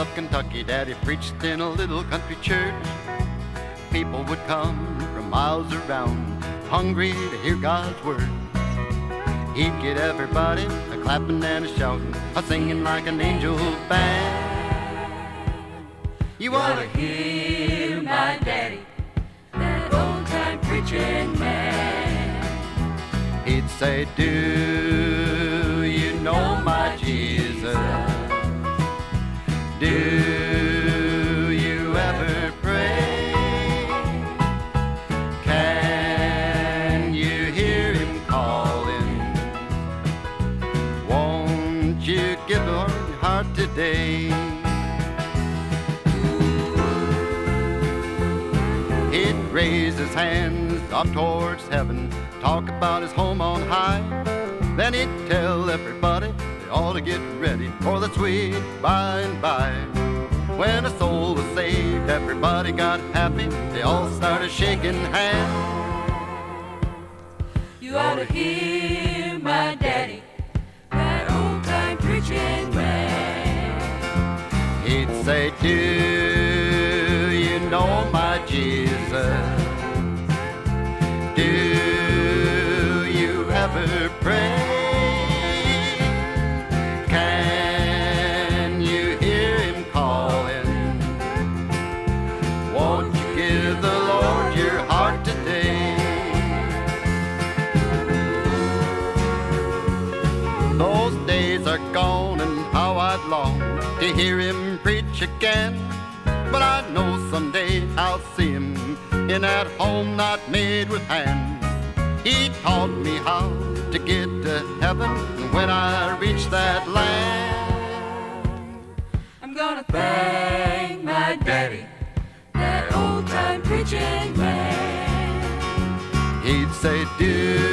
of Kentucky, Daddy preached in a little country church. People would come from miles around, hungry to hear God's word. He'd get everybody a clapping and a shouting, a singing like an angel band. You ought to hear my daddy, that old-time preaching man. He'd say, do you know my Jesus? Do you ever pray? Can you hear him calling? Won't you give your heart today? He'd raise his hands up towards heaven, talk about his home on high. Then he'd tell everybody they ought to get ready for the sweet by and by. When a soul was saved, everybody got happy, they all started shaking hands. You ought to hear my daddy, that old-time preaching man. He'd say, do you know my Jesus? Do you ever pray? Can you hear him calling? Won't you give the Lord your heart today? Those days are gone and how I'd long to hear him preach again. But I know someday I'll see him in that home not made with hands. He taught me how to get to heaven when I reach that land. I'm gonna thank my daddy, that old-time preaching man. He'd say, do